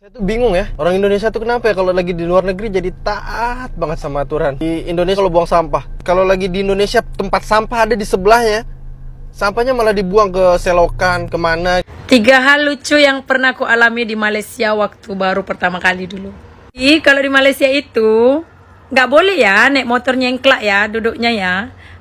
Saya tuh bingung ya, orang Indonesia tuh kenapa ya kalau lagi di luar negeri jadi taat banget sama aturan. Di Indonesia kalau buang sampah, kalau lagi di Indonesia tempat sampah ada di sebelahnya, sampahnya malah dibuang ke selokan, kemana. 3 hal lucu yang pernah aku alami di Malaysia waktu baru pertama kali dulu. Jadi kalau di Malaysia itu nggak boleh ya naik motor nyengklak ya duduknya ya.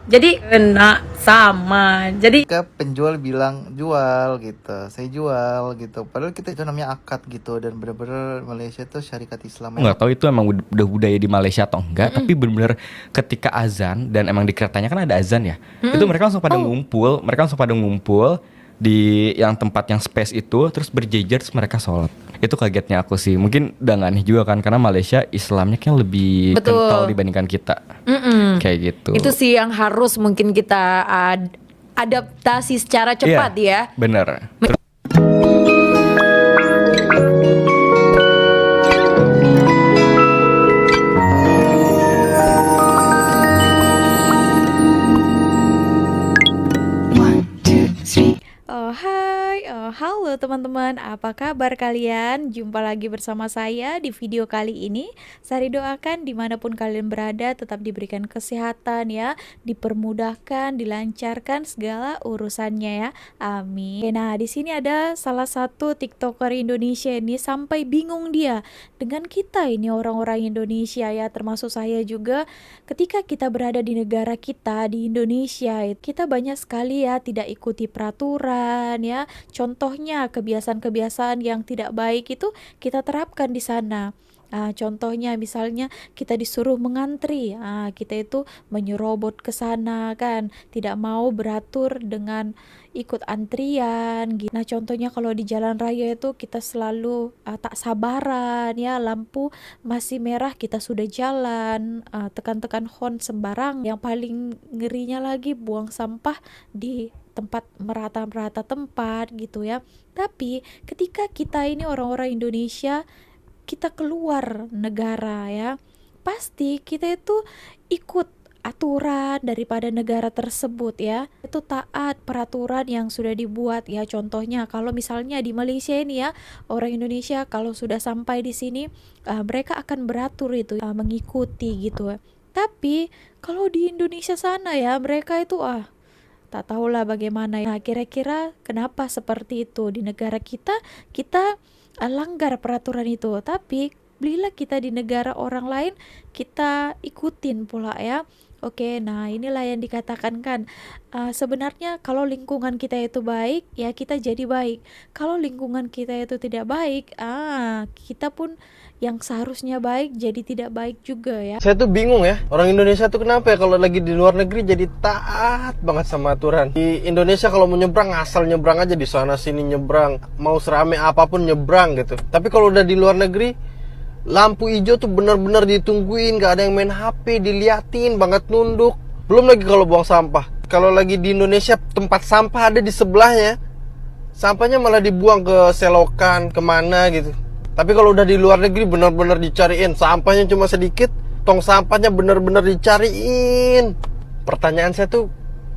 Jadi kena sama. Jadi Ketika penjual bilang jual gitu, saya jual gitu. Padahal kita itu namanya akad gitu, dan bener-bener Malaysia tuh syarikat Islam. Nggak tahu itu emang udah budaya di Malaysia atau enggak, tapi bener-bener ketika azan dan emang di keretanya kan ada azan ya, itu mereka langsung pada ngumpul di yang tempat yang space itu, terus berjejer, terus mereka sholat. Itu kagetnya aku sih. Mungkin udah nggak aneh juga kan, karena Malaysia Islamnya kan lebih Betul. kental dibandingkan kita. Kayak gitu. Itu sih yang harus mungkin kita adaptasi secara cepat ya. Bener. Halo teman-teman, apa kabar kalian? Jumpa lagi bersama saya di video kali ini. Saya doakan dimanapun kalian berada tetap diberikan kesehatan ya, dipermudahkan, dilancarkan segala urusannya ya, amin. Nah, di sini ada salah satu TikToker Indonesia ini sampai bingung dia dengan kita ini orang-orang Indonesia ya, termasuk saya juga. Ketika kita berada di negara kita di Indonesia, kita banyak sekali ya tidak ikuti peraturan ya. Contohnya kebiasaan-kebiasaan yang tidak baik itu kita terapkan di sana. Contohnya misalnya kita disuruh mengantri, kita itu menyerobot ke sana kan, tidak mau beratur dengan ikut antrian gitu. Nah contohnya kalau di jalan raya itu kita selalu tak sabaran ya, lampu masih merah kita sudah jalan, tekan-tekan horn sembarang. Yang paling ngerinya lagi buang sampah di tempat merata-merata tempat gitu ya. Tapi ketika kita ini orang-orang Indonesia, kita keluar negara ya, pasti kita itu ikut aturan daripada negara tersebut ya, itu taat peraturan yang sudah dibuat ya. Contohnya kalau misalnya di Malaysia ini ya, orang Indonesia kalau sudah sampai di sini mereka akan beratur itu mengikuti gitu. Tapi kalau di Indonesia sana ya, mereka itu tak tahulah bagaimana. Nah, kira-kira kenapa seperti itu di negara kita langgar peraturan itu, tapi bila kita di negara orang lain kita ikutin pula ya. Oke, nah inilah yang dikatakan kan, sebenarnya kalau lingkungan kita itu baik ya kita jadi baik. Kalau lingkungan kita itu tidak baik, kita pun yang seharusnya baik jadi tidak baik juga ya. Saya tuh bingung ya, orang Indonesia tuh kenapa ya kalau lagi di luar negeri jadi taat banget sama aturan. Di Indonesia kalau mau nyebrang asal nyebrang aja, di sana sini nyebrang, mau serame apapun nyebrang gitu. Tapi kalau udah di luar negeri, lampu hijau tuh bener-bener ditungguin, gak ada yang main HP, diliatin banget, nunduk. Belum lagi kalau buang sampah. Kalau lagi di Indonesia tempat sampah ada di sebelahnya, sampahnya malah dibuang ke selokan, kemana gitu. Tapi kalau udah di luar negeri bener-bener dicariin, sampahnya cuma sedikit, tong sampahnya bener-bener dicariin. Pertanyaan saya tuh,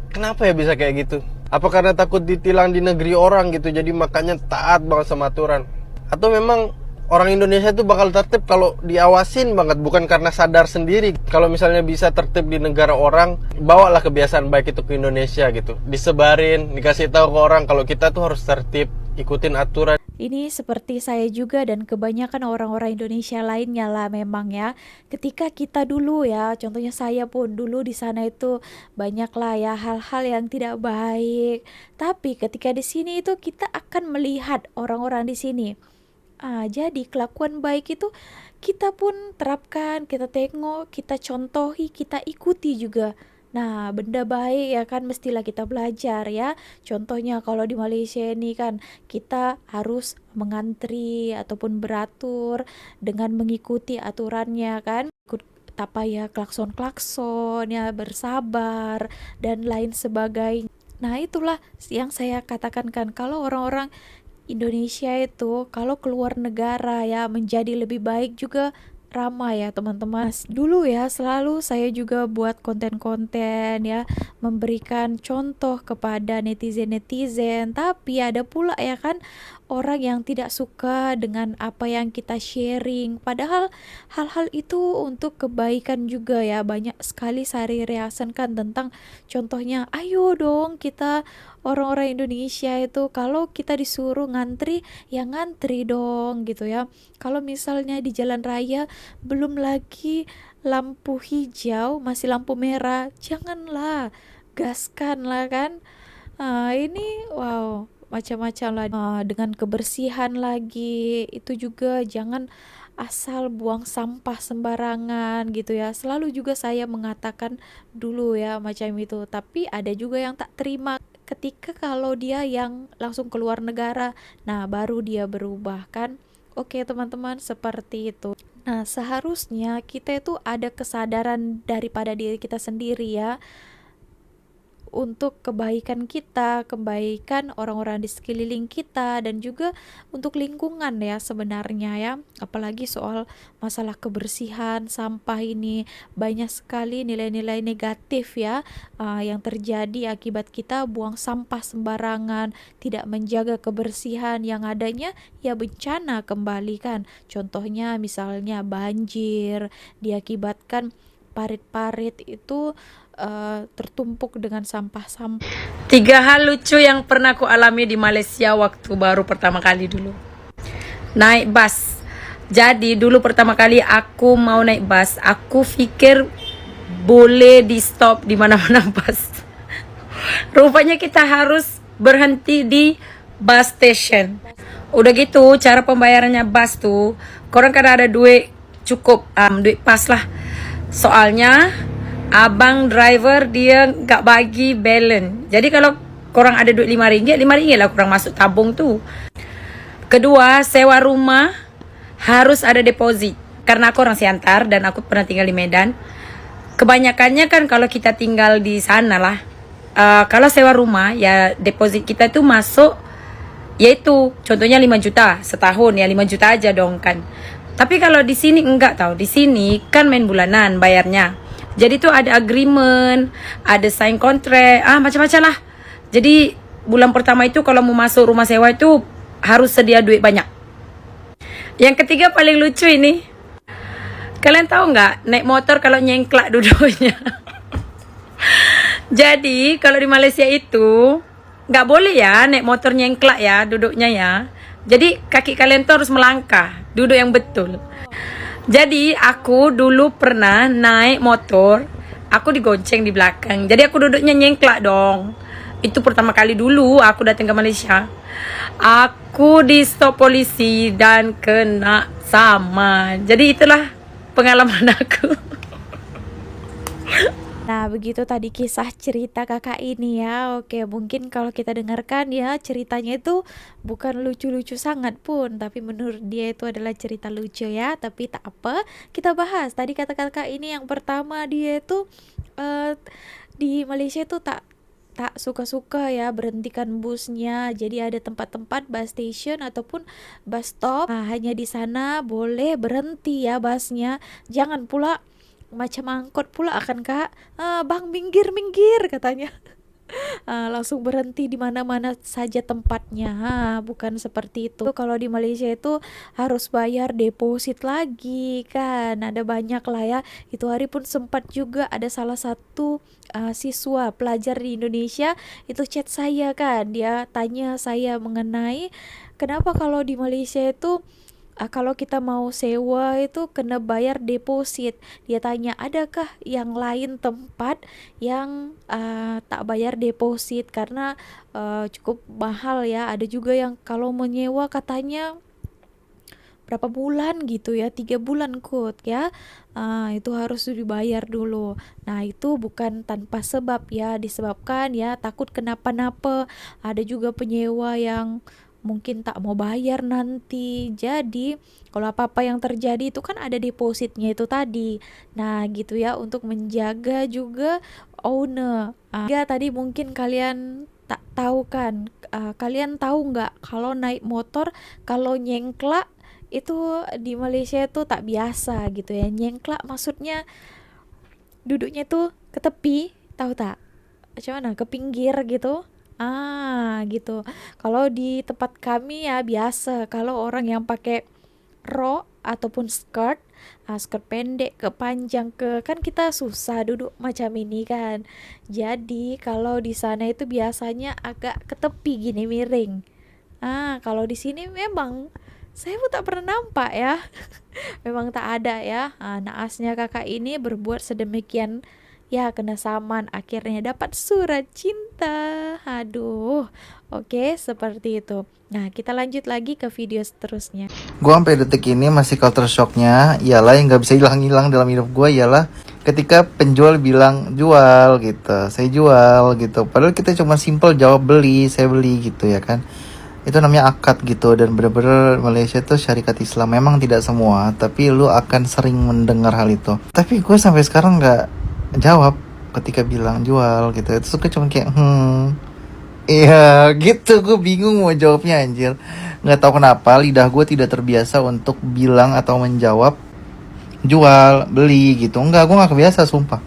kenapa ya bisa kayak gitu? Apa karena takut ditilang di negeri orang gitu, jadi makanya taat banget sama aturan? Atau memang orang Indonesia tuh bakal tertib kalau diawasin banget, bukan karena sadar sendiri. Kalau misalnya bisa tertib di negara orang, bawalah kebiasaan baik itu ke Indonesia gitu. Disebarin, dikasih tahu ke orang kalau kita tuh harus tertib, ikutin aturan. Ini seperti saya juga dan kebanyakan orang-orang Indonesia lainnya lah memang ya. Ketika kita dulu ya, contohnya saya pun dulu di sana itu banyak lah ya hal-hal yang tidak baik. Tapi ketika di sini itu kita akan melihat orang-orang di sini. Jadi kelakuan baik itu kita pun terapkan, kita tengok, kita contohi, kita ikuti juga. Nah, benda baik ya kan mestilah kita belajar ya. Contohnya kalau di Malaysia ini kan kita harus mengantri ataupun beratur dengan mengikuti aturannya kan. Ikut apa ya, klakson-klakson ya, bersabar dan lain sebagainya. Nah, itulah yang saya katakan kan, kalau orang-orang Indonesia itu kalau keluar negara ya menjadi lebih baik juga ramai ya teman-teman. Dulu ya selalu saya juga buat konten-konten ya, memberikan contoh kepada netizen-netizen, tapi ada pula ya kan orang yang tidak suka dengan apa yang kita sharing. Padahal hal-hal itu untuk kebaikan juga ya. Banyak sekali Sari reaksikan tentang contohnya, ayo dong kita orang-orang Indonesia itu kalau kita disuruh ngantri, ya ngantri dong gitu ya. Kalau misalnya di jalan raya belum lagi lampu hijau, masih lampu merah, janganlah, gaskan lah kan. Ini wow, macam-macam lah. Dengan kebersihan lagi itu juga, jangan asal buang sampah sembarangan gitu ya. Selalu juga saya mengatakan dulu ya macam itu, tapi ada juga yang tak terima ketika kalau dia yang langsung keluar negara, nah baru dia berubah kan. Oke teman-teman, seperti itu. Nah seharusnya kita itu ada kesadaran daripada diri kita sendiri ya, untuk kebaikan kita, kebaikan orang-orang di sekeliling kita, dan juga untuk lingkungan ya sebenarnya ya. Apalagi soal masalah kebersihan, sampah ini banyak sekali nilai-nilai negatif ya yang terjadi akibat kita buang sampah sembarangan, tidak menjaga kebersihan, yang adanya ya bencana kembali kan. Contohnya misalnya banjir diakibatkan parit-parit itu tertumpuk dengan sampah-sampah. 3 hal lucu yang pernah aku alami di Malaysia waktu baru pertama kali dulu. Naik bus. Jadi dulu pertama kali aku mau naik bus, aku pikir boleh di stop di mana-mana bus. Rupanya kita harus berhenti di bus station. Udah gitu cara pembayarannya bus tuh, korang kadang ada duit cukup, duit pas lah. Soalnya abang driver dia nggak bagi balance. Jadi kalau korang ada duit RM5, RM5 lah korang masuk tabung tuh. Kedua, sewa rumah harus ada deposit. Karena aku orang Siantar dan aku pernah tinggal di Medan. Kebanyakannya kan kalau kita tinggal di sana lah, kalau sewa rumah ya deposit kita tuh masuk, yaitu contohnya 5 juta setahun ya, 5 juta aja dong kan. Tapi kalau di sini enggak tahu. Di sini kan main bulanan bayarnya. Jadi tuh ada agreement, ada sign kontrak, macam-macam lah. Jadi bulan pertama itu kalau mau masuk rumah sewa itu harus sedia duit banyak. Yang ketiga paling lucu ini. Kalian tahu nggak naik motor kalau nyengklak duduknya? Jadi kalau di Malaysia itu nggak boleh ya naik motor nyengklak ya duduknya ya. Jadi kaki kalian tuh harus melangkah, duduk yang betul. Jadi aku dulu pernah naik motor, aku digonceng di belakang. Jadi aku duduknya nyengklak dong. Itu pertama kali dulu aku datang ke Malaysia. Aku di stop polisi dan kena saman. Jadi itulah pengalaman aku. Nah, begitu tadi kisah cerita kakak ini ya. Oke, mungkin kalau kita dengarkan ya, ceritanya itu bukan lucu-lucu sangat pun, tapi menurut dia itu adalah cerita lucu ya. Tapi tak apa, kita bahas. Tadi kata kakak ini yang pertama, dia itu di Malaysia itu tak suka-suka ya berhentikan busnya. Jadi ada tempat-tempat bus station ataupun bus stop. Nah, hanya di sana boleh berhenti ya busnya. Jangan pula macam angkot pula akan kak, bang minggir katanya. Langsung berhenti di mana-mana saja tempatnya. Bukan seperti itu. Kalau di Malaysia itu harus bayar deposit lagi kan. Ada banyak lah ya. Itu hari pun sempat juga ada salah satu siswa pelajar di Indonesia itu chat saya kan. Dia tanya saya mengenai kenapa kalau di Malaysia itu kalau kita mau sewa itu kena bayar deposit. Dia tanya, adakah yang lain tempat yang tak bayar deposit karena cukup mahal ya. Ada juga yang kalau menyewa katanya berapa bulan gitu ya, 3 bulan kot ya, itu harus dibayar dulu. Nah itu bukan tanpa sebab ya, disebabkan ya takut kenapa-napa. Ada juga penyewa yang mungkin tak mau bayar nanti. Jadi kalau apa-apa yang terjadi itu kan ada depositnya itu tadi. Nah gitu ya, untuk menjaga juga owner. Ya tadi mungkin kalian tak tahu kan, kalian tahu nggak kalau naik motor kalau nyengklak itu di Malaysia itu tak biasa gitu ya. Nyengklak maksudnya duduknya tuh ke tepi, tahu tak? Macam mana? Ke pinggir gitu. Gitu. Kalau di tempat kami ya biasa, kalau orang yang pakai rok ataupun skirt, skirt pendek ke panjang ke, kan kita susah duduk macam ini kan. Jadi kalau di sana itu biasanya agak ke tepi gini miring. Kalau di sini memang saya pun tak pernah nampak ya. Memang tak ada ya. Naasnya kakak ini berbuat sedemikian ya, kena saman, akhirnya dapat surat cinta. Aduh. Oke, seperti itu. Nah, kita lanjut lagi ke video seterusnya. Gue sampai detik ini masih culture shocknya ialah yang nggak bisa hilang-hilang dalam hidup gue ialah ketika penjual bilang jual gitu, saya jual gitu. Padahal kita cuma simple jawab beli, saya beli gitu ya kan. Itu namanya akad gitu, dan bener-bener Malaysia tuh syarikat Islam. Memang tidak semua, tapi lu akan sering mendengar hal itu. Tapi gue sampai sekarang nggak jawab ketika bilang jual gitu. Itu suka cuma kayak iya gitu, gue bingung mau jawabnya anjir. Nggak tahu kenapa lidah gue tidak terbiasa untuk bilang atau menjawab jual, beli gitu. Gue nggak kebiasa sumpah.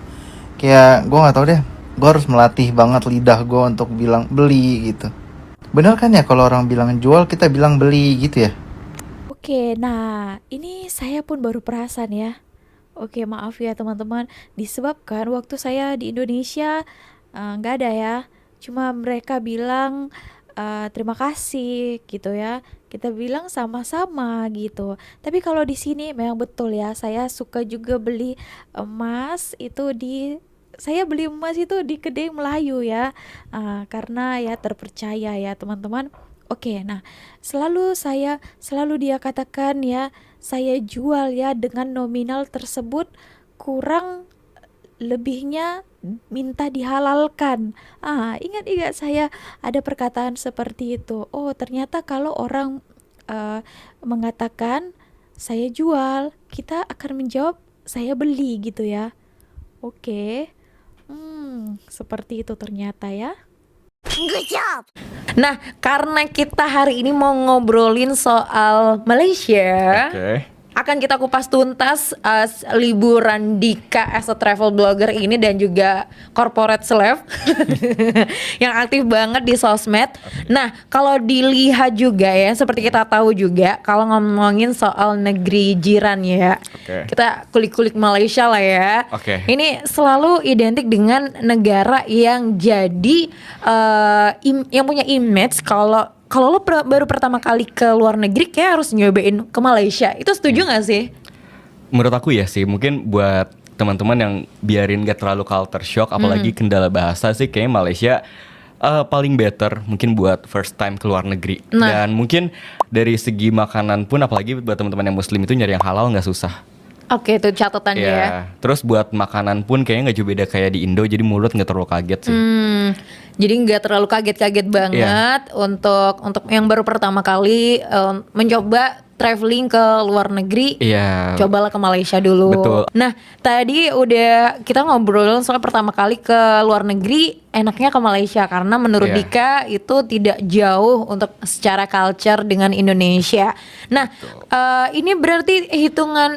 Kayak gue nggak tahu deh, gue harus melatih banget lidah gue untuk bilang beli gitu. Bener kan ya kalau orang bilang jual kita bilang beli gitu ya? Oke, nah ini saya pun baru perasan ya. Oke, maaf ya teman-teman, disebabkan waktu saya di Indonesia nggak ada ya. Cuma mereka bilang terima kasih gitu ya. Kita bilang sama-sama gitu. Tapi kalau di sini memang betul ya, saya suka juga beli emas itu saya beli emas itu di kedai Melayu ya. Karena ya terpercaya ya teman-teman. Oke, nah selalu dia katakan ya, saya jual ya dengan nominal tersebut, kurang lebihnya minta dihalalkan. Ingat saya ada perkataan seperti itu. Oh, ternyata kalau orang mengatakan saya jual, kita akan menjawab saya beli gitu ya. Oke. Seperti itu ternyata ya. Nah, karena kita hari ini mau ngobrolin soal Malaysia, akan kita kupas tuntas liburan Dika as a travel blogger ini dan juga corporate slave yang aktif banget di sosmed. Nah, kalau dilihat juga ya, seperti kita tahu juga kalau ngomongin soal negeri jiran ya, kita kulik-kulik Malaysia lah ya. Ini selalu identik dengan negara yang jadi yang punya image kalau lo baru pertama kali ke luar negeri kayak harus nyobain ke Malaysia. Itu setuju gak sih? Menurut aku ya sih, mungkin buat teman-teman yang biarin gak terlalu culture shock, apalagi kendala bahasa sih, kayaknya Malaysia paling better mungkin buat first time ke luar negeri. Dan mungkin dari segi makanan pun, apalagi buat teman-teman yang muslim itu nyari yang halal gak susah. Oke, itu catatannya ya. Terus buat makanan pun kayaknya gak jauh beda kayak di Indo, jadi mulut gak terlalu kaget sih. Jadi nggak terlalu kaget-kaget banget untuk yang baru pertama kali mencoba traveling ke luar negeri. Cobalah ke Malaysia dulu. Betul. Nah, tadi udah kita ngobrol soal pertama kali ke luar negeri, enaknya ke Malaysia karena menurut Dika itu tidak jauh untuk secara culture dengan Indonesia. Nah, ini berarti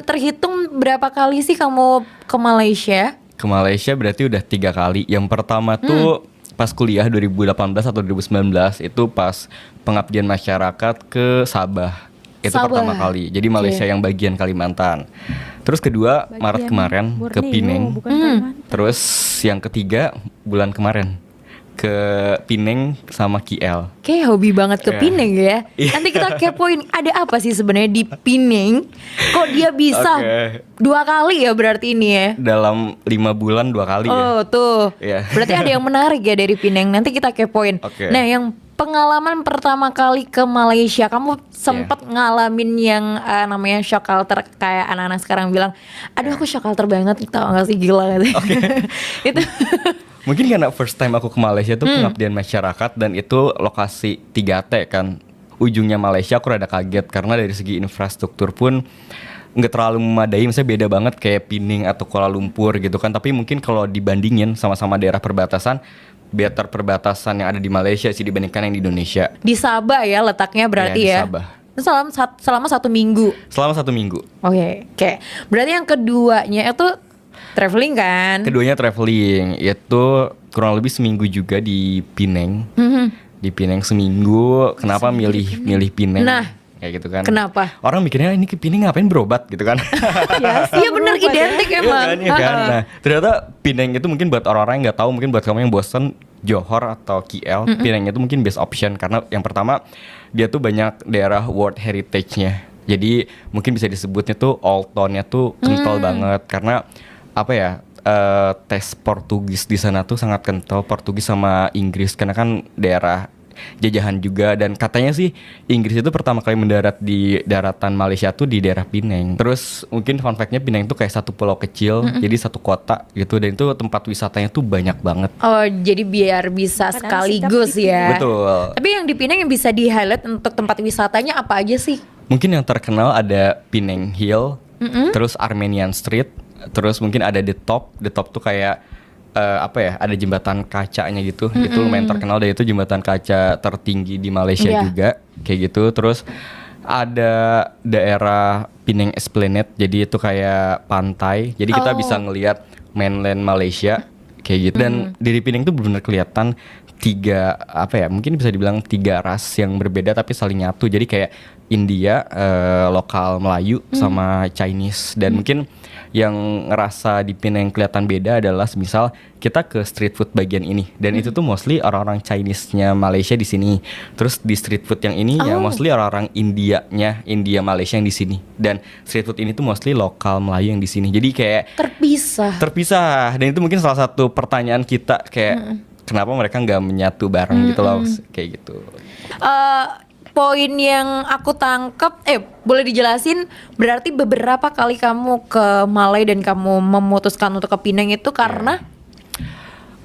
terhitung berapa kali sih kamu ke Malaysia? Ke Malaysia berarti udah 3 kali. Yang pertama tuh pas kuliah 2018 atau 2019, itu pas pengabdian masyarakat ke Sabah. Itu pertama kali. Jadi Malaysia yang bagian Kalimantan. Terus kedua Maret kemarin ke Penang. Terus yang ketiga bulan kemarin ke Penang sama KL. Kayak hobi banget ke Penang ya. Nanti kita kepoin ada apa sih sebenarnya di Penang. Kok dia bisa 2 kali ya berarti ini ya. Dalam 5 bulan 2 kali ya. Oh tuh. Berarti ada yang menarik ya dari Penang. Nanti kita kepoin. Nah, yang pengalaman pertama kali ke Malaysia, kamu sempat ngalamin yang namanya shock culture, kayak anak-anak sekarang bilang, aduh aku shock culture banget, tau gak sih, gila gitu. Itu mungkin karena first time aku ke Malaysia tuh pengabdian masyarakat, dan itu lokasi 3T kan, ujungnya Malaysia. Aku rada kaget karena dari segi infrastruktur pun nggak terlalu memadai. Misalnya beda banget kayak Penang atau Kuala Lumpur gitu kan. Tapi mungkin kalau dibandingin sama-sama daerah perbatasan, better perbatasan yang ada di Malaysia sih dibandingkan yang di Indonesia. Di Sabah ya letaknya berarti di ya. Sabah. Selama 1 minggu. Selama 1 minggu. Oke. Berarti yang keduanya itu traveling kan? Keduanya traveling, itu kurang lebih seminggu juga di Pineng. Di Pineng seminggu. Kenapa milih Pineng? Nah, kayak gitu kan. kenapa? Orang mikirnya ini ke Pineng ngapain berobat gitu kan. Iya bener, identik emang. Iya kan? Nah, ternyata Pineng itu mungkin buat orang-orang yang nggak tahu, mungkin buat kamu yang bosen Johor atau KL, Pineng itu mungkin best option karena yang pertama dia tuh banyak daerah World Heritage-nya. Jadi mungkin bisa disebutnya tuh old town-nya tuh kental banget karena apa ya? Tes Portugis di sana tuh sangat kental, Portugis sama Inggris karena kan daerah jajahan juga, dan katanya sih Inggris itu pertama kali mendarat di daratan Malaysia tuh di daerah Penang. Terus mungkin fun fact-nya Penang tuh kayak satu pulau kecil, jadi satu kota gitu, dan itu tempat wisatanya tuh banyak banget. Oh, jadi biar bisa sekaligus ya. Betul. Tapi yang di Pinang yang bisa di-highlight untuk tempat wisatanya apa aja sih? Mungkin yang terkenal ada Penang Hill, terus Armenian Street, terus mungkin ada The Top. The Top tuh kayak apa ya, ada jembatan kacanya gitu. Itu lumayan terkenal, dan itu jembatan kaca tertinggi di Malaysia juga kayak gitu. Terus ada daerah Penang Esplanade, jadi itu kayak pantai, jadi kita bisa ngelihat mainland Malaysia kayak gitu. Dan dari Penang tuh benar-benar kelihatan tiga, apa ya, mungkin bisa dibilang tiga ras yang berbeda tapi saling nyatu. Jadi kayak India, lokal Melayu sama Chinese. Dan mungkin yang ngerasa di Penang kelihatan beda adalah misal kita ke street food bagian ini, dan itu tuh mostly orang-orang Chinese-nya Malaysia di sini. Terus di street food yang ini ya mostly orang-orang India Malaysia yang di sini. Dan street food ini tuh mostly lokal Melayu yang di sini. Jadi kayak terpisah. Dan itu mungkin salah satu pertanyaan kita, kayak kenapa mereka nggak menyatu bareng gitu loh, kayak gitu. Poin yang aku tangkap, boleh dijelasin, berarti beberapa kali kamu ke Malai dan kamu memutuskan untuk ke Penang itu karena?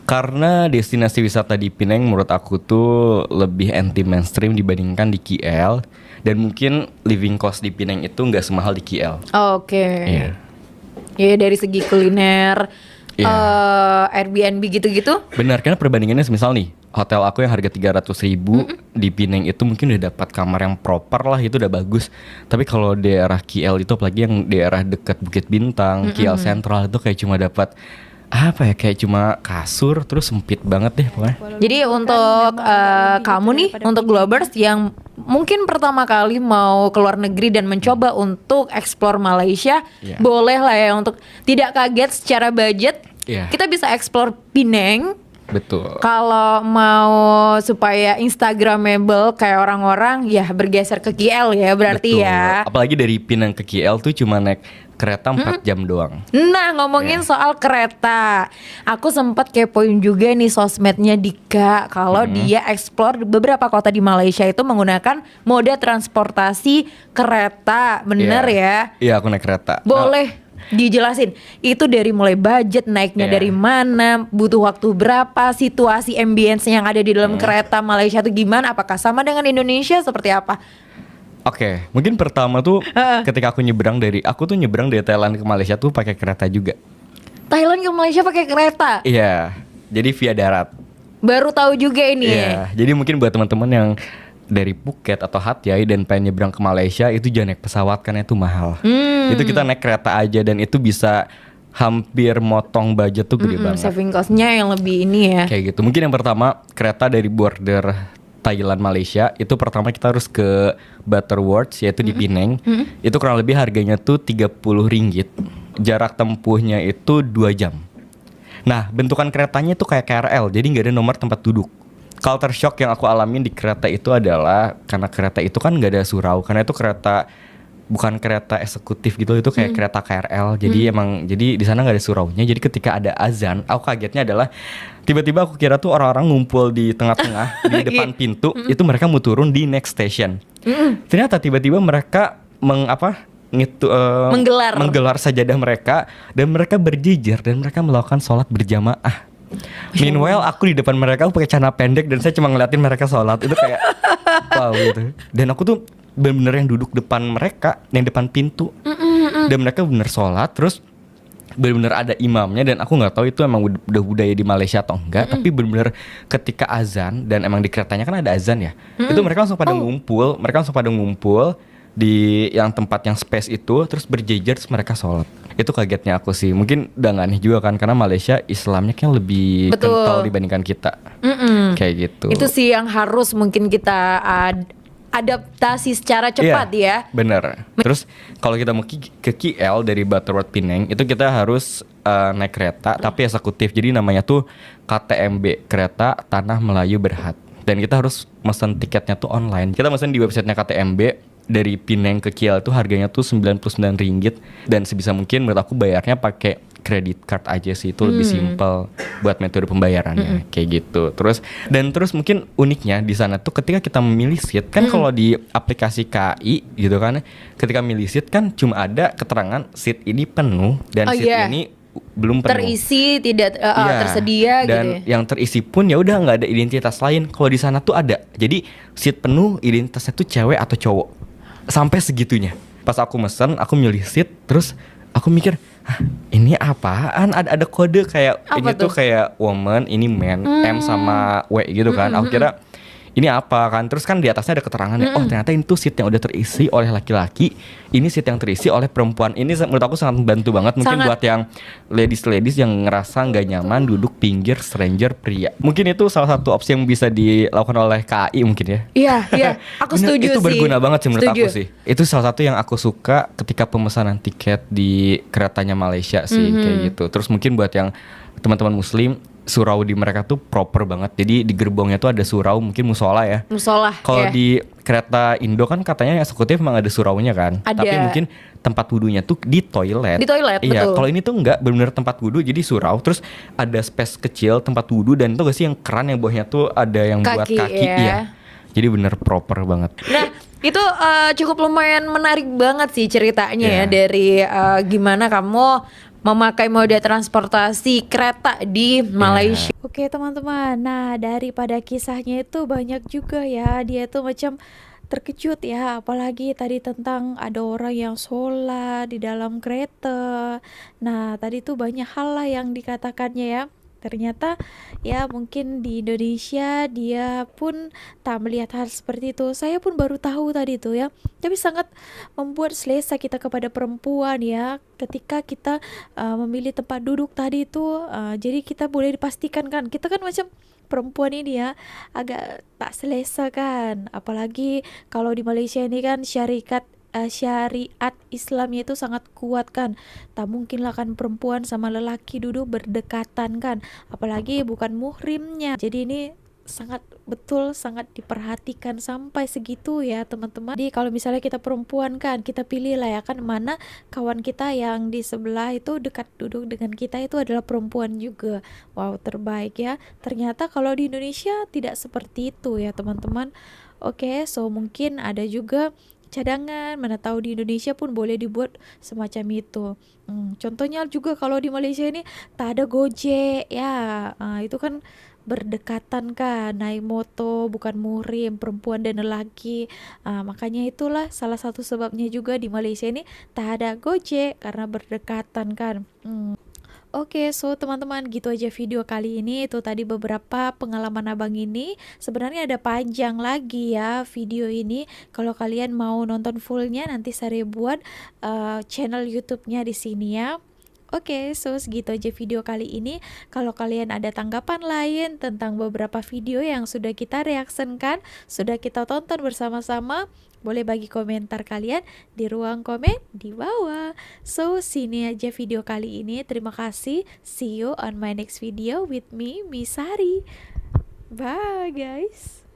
Karena destinasi wisata di Penang menurut aku tuh lebih anti mainstream dibandingkan di KL, dan mungkin living cost di Penang itu nggak semahal di KL. Oke. Iya. Ya dari segi kuliner, Airbnb gitu-gitu. Benar, karena perbandingannya semisal nih, hotel aku yang harga 300.000 di Penang itu mungkin udah dapat kamar yang proper lah, itu udah bagus. Tapi kalau daerah KL itu, apalagi yang daerah dekat Bukit Bintang, KL Central, itu kayak cuma dapat apa ya, kayak cuma kasur, terus sempit banget deh pokoknya. Jadi untuk kamu nih, untuk Globers yang mungkin pertama kali mau keluar negeri dan mencoba untuk explore Malaysia, boleh lah ya untuk tidak kaget secara budget. Kita bisa explore Penang. Betul. Kalau mau supaya Instagramable kayak orang-orang, ya bergeser ke KL ya berarti. Betul. Ya. Apalagi dari Penang ke KL tuh cuma naik kereta 4 jam doang. Nah, ngomongin soal kereta, aku sempat kepoin juga nih sosmednya Dika. Kalau dia explore beberapa kota di Malaysia itu menggunakan moda transportasi kereta, bener ya? Iya, aku naik kereta. Boleh dijelasin itu dari mulai budget naiknya dari mana, butuh waktu berapa, situasi ambience yang ada di dalam kereta Malaysia itu gimana, apakah sama dengan Indonesia, seperti apa? Oke, mungkin pertama tuh ketika aku nyebrang dari Thailand ke Malaysia tuh pakai kereta juga. Thailand ke Malaysia pakai kereta? Iya, jadi via darat. Baru tahu juga ini. Iya, jadi mungkin buat teman-teman yang dari Phuket atau Hat Yai dan pengen nyebrang ke Malaysia, itu jangan naik pesawat karena itu mahal. Itu kita naik kereta aja, dan itu bisa hampir motong budget tuh gede banget. Saving cost-nya yang lebih ini ya. Kayak gitu. Mungkin yang pertama kereta dari border Thailand Malaysia itu pertama kita harus ke Butterworth, yaitu di Penang. Itu kurang lebih harganya tuh RM30. Jarak tempuhnya itu 2 jam. Nah, bentukan keretanya tuh kayak KRL, jadi nggak ada nomor tempat duduk. Culture shock yang aku alamin di kereta itu adalah karena kereta itu kan nggak ada surau, karena itu kereta bukan kereta eksekutif gitu, itu kayak kereta KRL. Jadi jadi di sana nggak ada suraunya. Jadi ketika ada azan, aku kagetnya adalah tiba-tiba aku kira tuh orang-orang ngumpul di tengah-tengah di depan pintu, itu mereka mau turun di next station. Ternyata tiba-tiba mereka menggelar sajadah mereka, dan mereka berjejer dan mereka melakukan sholat berjamaah. Meanwhile aku di depan mereka, aku pakai celana pendek dan saya cuma ngeliatin mereka sholat. Itu kayak wow gitu. Dan aku tuh bener-bener yang duduk depan mereka, yang depan pintu. Dan mereka bener sholat, terus bener-bener ada imamnya. Dan aku nggak tahu itu emang udah budaya di Malaysia atau enggak. Tapi bener-bener ketika azan, dan emang di keretanya kan ada azan ya, itu mereka langsung pada ngumpul. Mereka langsung pada ngumpul di yang tempat yang space itu, terus berjejer terus mereka sholat. Itu kagetnya aku sih. Mungkin udah gak aneh juga kan, karena Malaysia Islamnya kan lebih Betul. kental dibandingkan kita. Kayak gitu. Itu sih yang harus mungkin kita adaptasi secara cepat Iya, ya. bener. Terus kalau kita mau ke KL dari Butterworth Penang, itu kita harus naik kereta tapi eksekutif. Jadi namanya tuh KTMB, Kereta Tanah Melayu Berhad. Dan kita harus mesen tiketnya tuh online. Kita mesen di websitenya KTMB. Dari Penang ke KL tuh harganya tuh Rp99. Dan sebisa mungkin menurut aku bayarnya pakai credit card aja sih, itu lebih simpel buat metode pembayarannya kayak gitu. Terus mungkin uniknya di sana tuh ketika kita memilih seat kan, kalau di aplikasi KAI gitu kan, ketika milih seat kan cuma ada keterangan seat ini penuh dan seat ini belum penuh, terisi tidak Iya, tersedia dan gitu ya. yang terisi pun ya udah nggak ada identitas lain. Kalau di sana tuh ada, jadi seat penuh identitasnya tuh cewek atau cowok, sampai segitunya. Pas aku mesen, aku milih seat, terus aku mikir, ini apaan? Ada kode kayak Apa ini tuh kayak woman, ini man, M sama W gitu kan. Aku kira ini apa kan? Terus kan di atasnya ada keterangannya. Oh, ternyata itu seat yang udah terisi oleh laki-laki. Ini seat yang terisi oleh perempuan. Ini menurut aku sangat membantu banget. Mungkin buat yang ladies yang ngerasa nggak nyaman duduk pinggir stranger pria. Mungkin itu salah satu opsi yang bisa dilakukan oleh KAI mungkin ya. Iya, aku Bener, setuju itu sih. berguna banget sih menurut Setuju. aku sih. Itu salah satu yang aku suka ketika pemesanan tiket di keretanya Malaysia sih, kayak gitu. Terus mungkin buat yang teman-teman muslim, surau di mereka tuh proper banget. Jadi di gerbongnya tuh ada surau, mungkin musola ya. Musola. Kalau ya. di kereta Indo kan katanya eksekutif emang ada suraunya kan. Ada. Tapi mungkin tempat wudhunya tuh di toilet. Di toilet, Iya, betul. kalau ini tuh enggak benar-benar tempat wudhu, jadi surau. Terus ada space kecil tempat wudhu, dan itu gak sih yang keran yang bawahnya tuh ada yang buat kaki. ya. Iya. Jadi bener proper banget. Nah, itu cukup lumayan menarik banget sih ceritanya ya, Iya. dari gimana kamu memakai moda transportasi kereta di Malaysia. Oke teman-teman, nah daripada kisahnya itu banyak juga ya, dia tuh macam terkejut ya, apalagi tadi tentang ada orang yang sholat di dalam kereta. Nah tadi tuh banyak hal lah yang dikatakannya ya. Ternyata ya mungkin di Indonesia dia pun tak melihat hal seperti itu. Saya pun baru tahu tadi tuh ya. Tapi sangat membuat selesa kita kepada perempuan ya. Ketika kita memilih tempat duduk tadi itu, jadi kita boleh dipastikan kan, kita kan macam perempuan ini ya agak tak selesa kan. Apalagi kalau di Malaysia ini kan syariat Islamnya itu sangat kuat kan. Tak mungkin lah kan perempuan sama lelaki duduk berdekatan kan, apalagi bukan muhrimnya. Jadi ini sangat diperhatikan sampai segitu ya teman-teman. Jadi kalau misalnya kita perempuan kan, kita pilih lah ya kan, mana kawan kita yang di sebelah itu dekat duduk dengan kita itu adalah perempuan juga. Wow, terbaik ya. Ternyata kalau di Indonesia tidak seperti itu ya teman-teman. Oke, so mungkin ada juga cadangan, mana tahu di Indonesia pun boleh dibuat semacam itu. Contohnya juga kalau di Malaysia ini tak ada Gojek ya, itu kan berdekatan kan, naik moto bukan muhrim, perempuan dan lelaki. Makanya itulah salah satu sebabnya juga di Malaysia ini tak ada Gojek, karena berdekatan kan. Oke, so teman-teman gitu aja video kali ini. Itu tadi beberapa pengalaman abang ini. Sebenarnya ada panjang lagi ya video ini. Kalau kalian mau nonton fullnya nanti saya buat channel YouTube-nya di sini ya. Oke, so segitu aja video kali ini. Kalau kalian ada tanggapan lain tentang beberapa video yang sudah kita reaksikan, sudah kita tonton bersama-sama, boleh bagi komentar kalian di ruang komen di bawah. So, sini aja video kali ini. Terima kasih. See you on my next video with me, Misari. Bye guys.